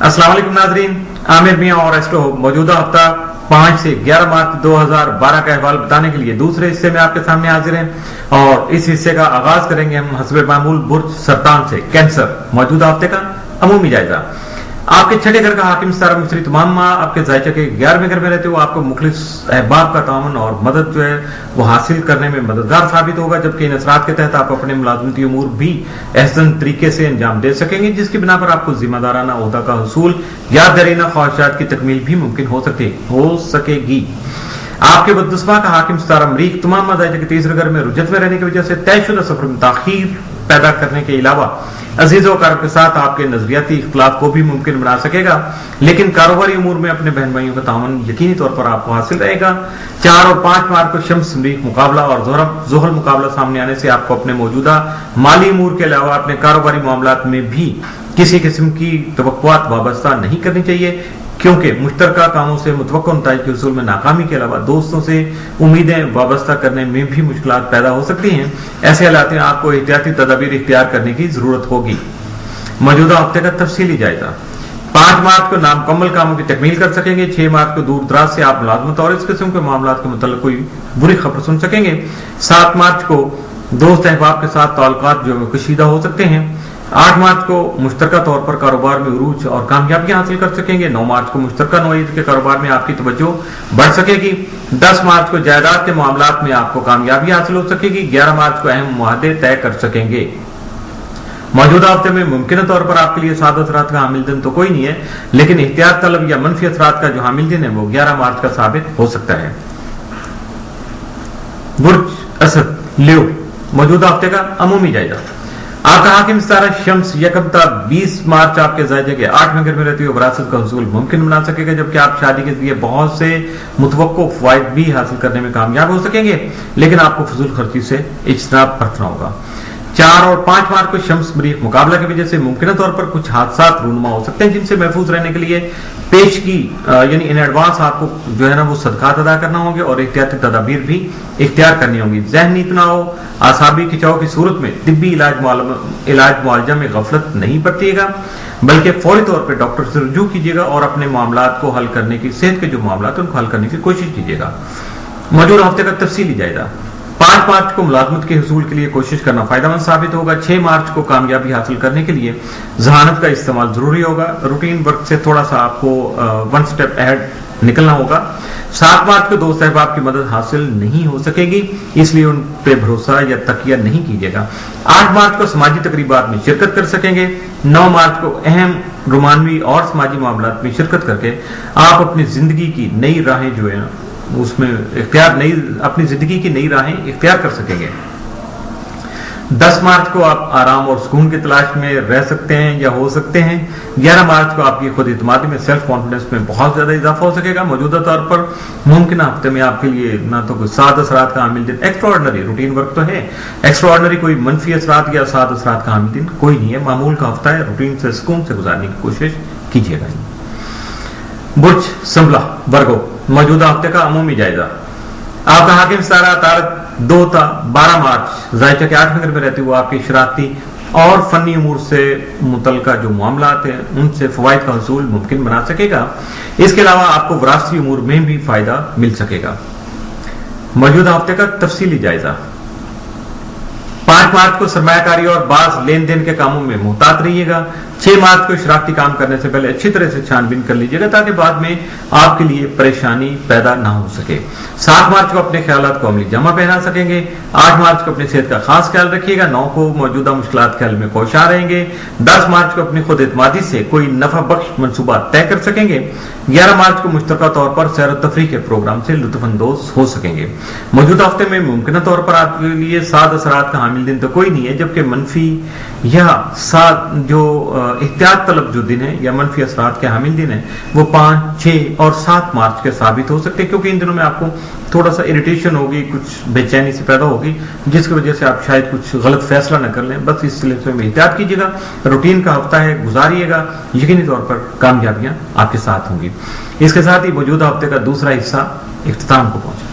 अस्सलाम वालेकुम नाजरीन, आमिर मियां और एस्ट्रो मौजूदा हफ्ता 5 से 11 मार्च 2012 का अहवाल बताने के लिए दूसरे हिस्से में आपके सामने हाजिर हैं और इस हिस्से का आगाज करेंगे हम हस्बे मामूल बुर्ज सरतान से कैंसर मौजूदा हफ्ते का अमूमी जायजा। आपके छठे घर का हाकिम सितारा मिस्री तमाम माँ आपके जायचे के 11वें घर में रहते हो आपको मुखलिस अहबाब का तावन और मदद जो है वो हासिल करने में मददगार साबित होगा, जबकि इन असरात के तहत आप अपने मुलाजमती उमूर भी एहसन तरीके से अंजाम दे सकेंगे, जिसकी बिना पर आपको जिम्मेदाराना ओहदा का हसूल या दरीना ख्वाहिशात की तकमील भी मुमकिन हो सकेगी। आपके बददुस्मा का हाकिम सितारा मरीख तमाम मजाइज के तीसरे घर में रुजत में रहने की वजह से तयशुदा सफर में ताखीर पैदा करने के अलावा अजीजों कार के साथ आपके नजरियाती इख्तिलाफ को भी मुमकिन बना सकेगा, लेकिन कारोबारी उमूर में अपने बहन भाइयों का तावन यकीनी तौर पर आपको हासिल रहेगा। 4 और 5 मार्च को शम्स मरीख मुकाबला और जोहल मुकाबला सामने आने से आपको अपने मौजूदा माली उमूर के अलावा अपने कारोबारी मामलात में भी किसी किस्म की तवक्कुआत वाबस्ता नहीं करनी चाहिए, क्योंकि मुश्तरका कामों से मुतवक्को नताइज के हुसूल में नाकामी के अलावा दोस्तों से उम्मीदें वाबस्ता करने में भी मुश्किलात पैदा हो सकती हैं। ऐसे हालात में आपको एहतियाती तदाबीर इख्तियार करने की जरूरत होगी। मौजूदा हफ्ते का तफसीली जायजा। 5 मार्च को नामुकम्मल कामों की तकमील कर सकेंगे। 6 मार्च को दूर दराज से आप मुलाजमत और इस किस्म के मामलात के मुतल्लिक़ कोई बुरी खबर सुन सकेंगे। 7 मार्च को दोस्त अहबाब के साथ ताल्लुकात जो कशीदा हो सकते हैं। 8 मार्च को मुश्तरका तौर पर कारोबार में उरूज और कामयाबियां हासिल कर सकेंगे। 9 मार्च को मुश्तरका नौईद के कारोबार में आपकी तवज्जो बढ़ सकेगी। 10 मार्च को जायदाद के मामलात में आपको कामयाबी हासिल हो सकेगी। 11 मार्च को अहम मुआहदे तय कर सकेंगे। मौजूदा हफ्ते में मुमकिन तौर पर आपके लिए साद असरात का हामिल दिन तो कोई नहीं है, लेकिन एहतियात तलब या मनफी असरात का जो हामिल दिन है वो 11 मार्च का साबित हो सकता है। बुर्ज असद लियो मौजूदा हफ्ते का अमूमी जायजा। आपका हाकिम सितारा शम्स यकमता 20 मार्च आपके जायजे के 8वें घर में रहती हुई विरासत का हुसूल मुमकिन बना सकेगा, जबकि आप शादी के लिए बहुत से मुतवक्को फवाइद भी हासिल करने में कामयाब हो सकेंगे, लेकिन आपको फजूल खर्ची से इज्तनाब बरतना होगा। 4 और 5 मार्च को शम्स मरीख मुकाबला की वजह से मुमकिन तौर पर कुछ हादसात रूनुमा हो सकते हैं, जिनसे महफूज रहने के लिए पेश की यानी इन एडवांस आपको जो है ना वो सदकात अदा करना होंगे और एहतियाती तदाबीर भी इख्तियार करनी होंगी। ज़हनी तनाव आसाबी खिंचाव की सूरत में तिब्बी इलाज मुआलजा में गफलत नहीं बरतिएगा, बल्कि फौरी तौर पर डॉक्टर से रुजू कीजिएगा और अपने मामलात को हल करने की सेहत के जो मामलात उनको हल करने की कोशिश कीजिएगा। मौजूदा हफ्ते का तफसीली जायजा। 5 मार्च को मुलाजमत के हुसूल के लिए कोशिश करना फायदेमंद साबित होगा। 6 मार्च को कामयाबी हासिल करने के लिए जहानत का इस्तेमाल जरूरी होगा। रूटीन वर्क से थोड़ा सा आपको 1 स्टेप अहेड निकलना होगा। 7 मार्च को दोस्त अहबाब की मदद हासिल नहीं हो सकेगी, इसलिए उन पे भरोसा या तकिया नहीं कीजिएगा। 8 मार्च को समाजी तकरीबात में शिरकत कर सकेंगे। 9 मार्च को अहम रोमानवी और समाजी मामलात में शिरकत करके आप अपनी जिंदगी की नई राहें जो है उसमें अपनी जिंदगी की नई राहें इख्तियार कर सकेंगे। 10 मार्च को आप आराम और सुकून की तलाश में रह सकते हैं या हो सकते हैं। 11 मार्च को आपकी खुद इत्मीनान में सेल्फ कॉन्फिडेंस में बहुत ज्यादा इजाफा हो सकेगा। मौजूदा तौर पर मुमकिन हफ्ते में आपके लिए ना तो कोई साद असरात का हामिल दिन, एक्स्ट्राऑर्डिनरी रूटीन वर्क तो है, एक्स्ट्राऑर्डिनरी कोई मनफी असरात या साद असरात का हामिल दिन कोई नहीं है। मामूल का हफ्ता है, रूटीन से सुकून से गुजारने की कोशिश कीजिएगा। बुर्ज संभला वर्गो मौजूदा हफ्ते का अमूमी जायजा। आपका हाकिम सितारा तारक 12 मार्च जायचा के 8वें घर में रहते हुए आपकी शरारती और फनी उमूर से मुतल्लिका जो मामलात हैं उनसे फवाइद का हसूल मुमकिन बना सकेगा। इसके अलावा आपको विरासती उमूर में भी फायदा मिल सकेगा। मौजूदा हफ्ते का तफसीली जायजा। 5 मार्च को सरमायाकारी और बाज लेन देन के कामों में मुहतात रहिएगा। 6 मार्च को शरारती काम करने से पहले अच्छी तरह से छानबीन कर लीजिएगा ताकि बाद में आपके लिए परेशानी पैदा ना हो सके। 7 मार्च को अपने ख्यालात को अमली जामा पहना सकेंगे। 8 मार्च को अपनी सेहत का खास ख्याल रखिएगा। 9 को मौजूदा मुश्किलात के हल में कोशिश रहेंगे। 10 मार्च को अपनी खुद एतमादी से कोई नफा बख्श मनसूबा तय कर सकेंगे। 11 मार्च को मुश्तरका तौर पर सैर और तफरीह के प्रोग्राम से लुत्फानंदोज हो सकेंगे। मौजूदा हफ्ते में मुमकिन तौर पर आपके लिए साद असरात का हामिल दिन तो कोई नहीं है, जबकि मनफी या साद जो एहतियात तलब जो दिन है या मनफी असरात के हामिल दिन है वो 5, 6 और 7 मार्च के साबित हो सकते हैं, क्योंकि इन दिनों में आपको थोड़ा सा इरिटेशन होगी, कुछ बेचैनी से पैदा होगी, जिसकी वजह से आप शायद कुछ गलत फैसला न कर लें। बस इस सिलसिले में एहतियात कीजिएगा। रूटीन का हफ्ता है, गुजारिएगा, यकीनी तौर पर कामयाबियां आपके साथ होंगी। इसके साथ ही मौजूदा हफ्ते का दूसरा हिस्सा इख्तिताम को पहुंचा।